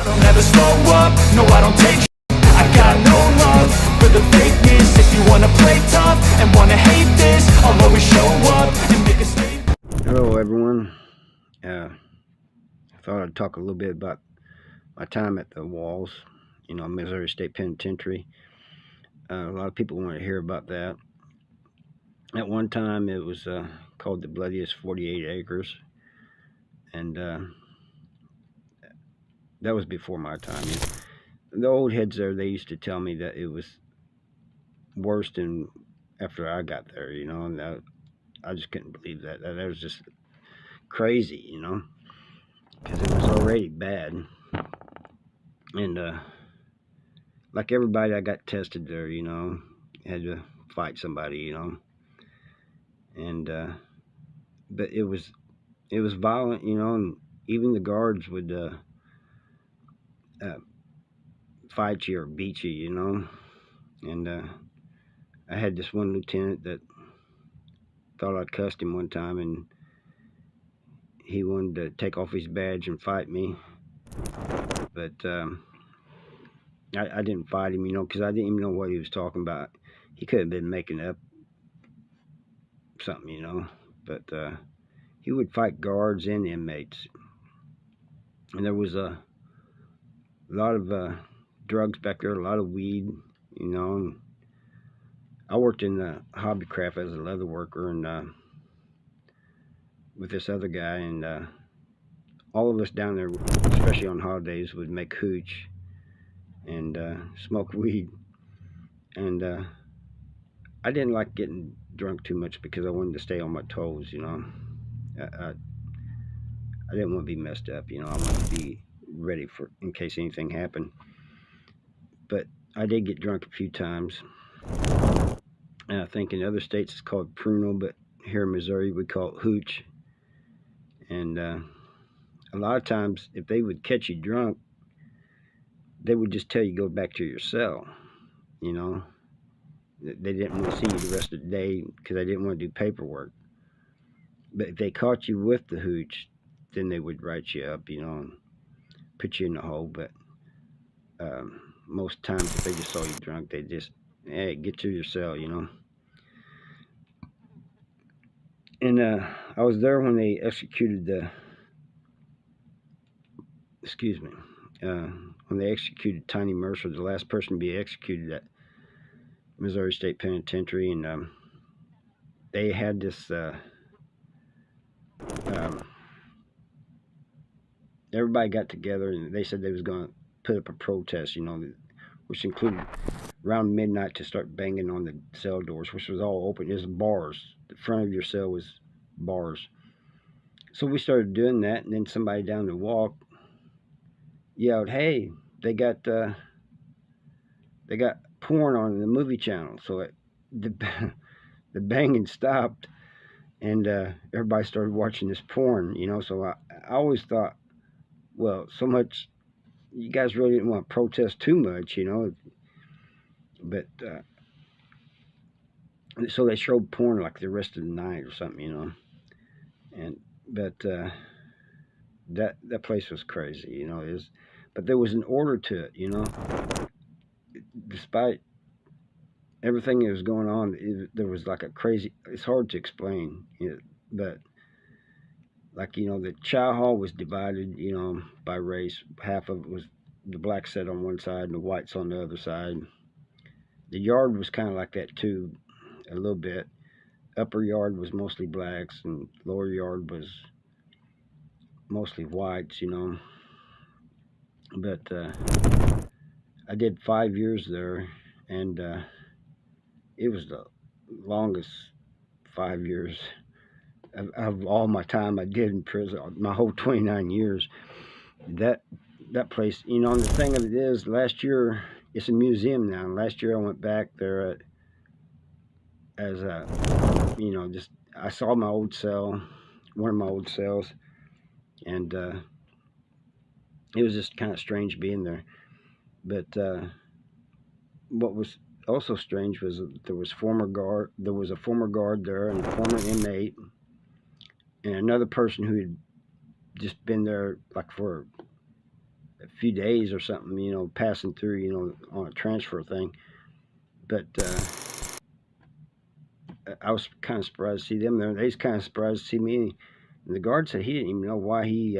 I don't ever slow up, no I don't take I got no love for the fakeness. If you wanna play tough and wanna hate this, I'll always show up and make a statement. Hello everyone. I thought I'd talk a little bit about my time at the walls, Missouri State Penitentiary. A lot of people want to hear about that. At one time it was called the Bloodiest 48 acres, and that was before my time. The old heads there, they used to tell me that it was worse than after I got there, and I just couldn't believe that. That was just crazy, because it was already bad. And like everybody, I got tested there, had to fight somebody, and but it was violent, and even the guards would fight you or beat you, and I had this one lieutenant that thought I cussed him one time, and he wanted to take off his badge and fight me, but I didn't fight him, because I didn't even know what he was talking about. He could have been making up something, but he would fight guards and inmates. And there was a lot of drugs back there, a lot of weed, and I worked in the hobbycraft as a leather worker, and with this other guy, and all of us down there, especially on holidays, would make hooch and smoke weed. And I didn't like getting drunk too much because I wanted to stay on my toes, I didn't want to be messed up, I wanted to be ready for in case anything happened. But I did get drunk a few times. I think in other states it's called pruno, but here in Missouri we call it hooch. And a lot of times if they would catch you drunk, they would just tell you go back to your cell, They didn't want to see you the rest of the day because they didn't want to do paperwork. But if they caught you with the hooch, then they would write you up, and put you in the hole. But most times if they just saw you drunk, they just, hey, get to your cell, And I was there when they executed when they executed Tiny Mercer, the last person to be executed at Missouri State Penitentiary. And they had this everybody got together, and they said they was going to put up a protest, which included around midnight to start banging on the cell doors, which was all open. It was bars. The front of your cell was bars. So we started doing that, and then somebody down the walk yelled, "Hey, they got porn on the movie channel." So the banging stopped, and everybody started watching this porn, So I always thought, well, so much, you guys really didn't want to protest too much, But so they showed porn like the rest of the night or something, But that place was crazy, but there was an order to it, Despite everything that was going on, there was like a crazy. It's hard to explain, but like the chow hall was divided, by race. Half of it was the black set on one side and the whites on the other side. The yard was kind of like that too, a little bit. Upper yard was mostly blacks, and lower yard was mostly whites, But I did 5 years there, and it was the longest 5 years of all my time I did in prison, my whole 29 years. That place, and the thing of it is, last year, it's a museum now. Last year I went back there as a, just, I saw my old cell, one of my old cells, and it was just kind of strange being there. But what was also strange was there was a former guard there, and a former inmate, and another person who had just been there like for a few days or something, you know, passing through, you know, on a transfer thing. But I was kind of surprised to see them there. They was kind of surprised to see me. And the guard said he didn't even know why he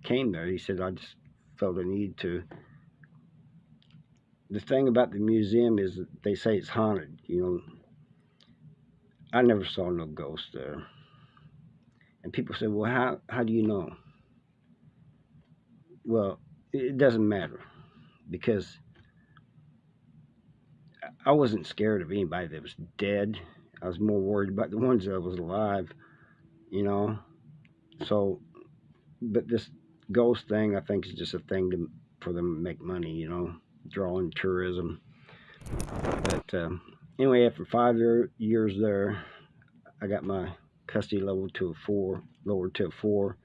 came there. He said, I just felt a need to. The thing about the museum is that they say it's haunted. You know, I never saw no ghost there. And people say, well, how do you know? Well, it doesn't matter, because I wasn't scared of anybody that was dead. I was more worried about the ones that was alive, you know. So, but this ghost thing, I think, is just a thing for them to make money, you know, drawing tourism. But anyway, after 5 years there, I got my custody level to a 4, lowered to a 4,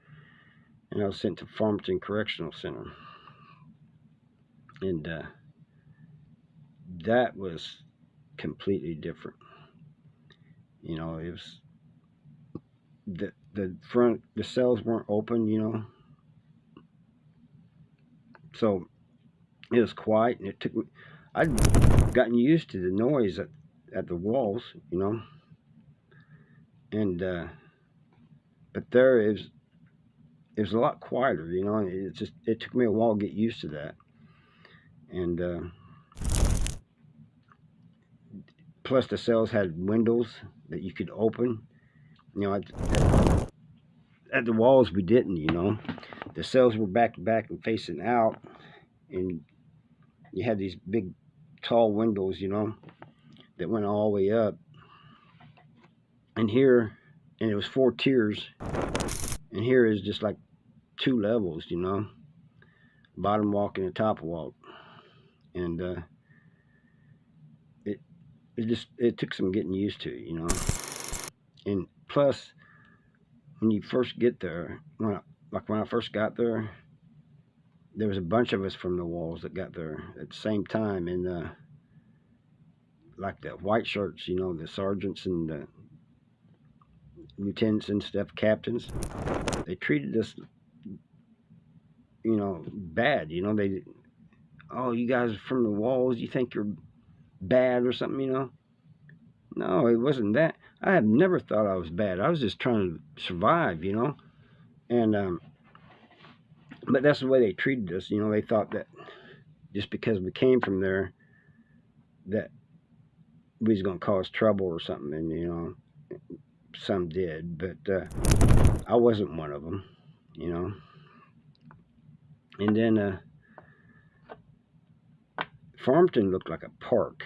and I was sent to Farmington Correctional Center. And that was completely different. You know, it was the cells weren't open, you know, so it was quiet, and it took me. I'd gotten used to the noise at the walls, you know, and but there it was a lot quieter, you know. It took me a while to get used to that, and plus the cells had windows that you could open, you know. At the walls we didn't, you know. The cells were back to back and facing out, and you had these big tall windows, you know, that went all the way up. And here, and it was 4 tiers, and here is just like 2 levels, you know, bottom walk and the top walk. And it took some getting used to, you know. And plus, when you first get there, when I first got there, there was a bunch of us from the walls that got there at the same time, and like the white shirts, you know, the sergeants and the lieutenants and stuff, captains, they treated us, you know, bad. You know, oh, you guys are from the walls, you think you're bad or something, you know. No, it wasn't that. I have never thought I was bad. I was just trying to survive, you know. And but that's the way they treated us, you know. They thought that just because we came from there, that we was going to cause trouble or something. And, you know, some did, but I wasn't one of them, you know. And then Farmington looked like a park.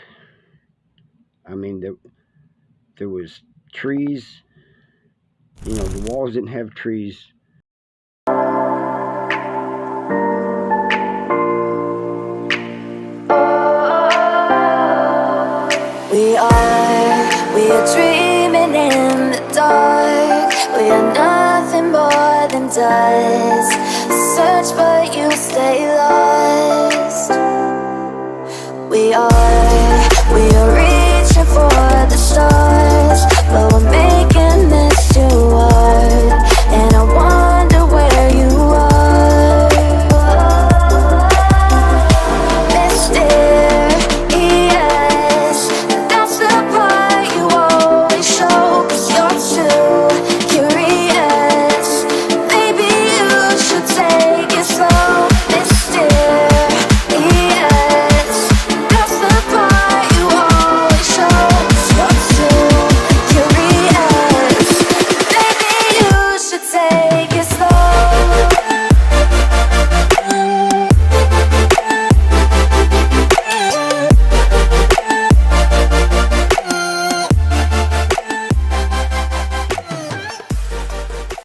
I mean, there was trees, you know. The walls didn't have trees. We are dreaming in the dark. We are nothing more than dust. Search for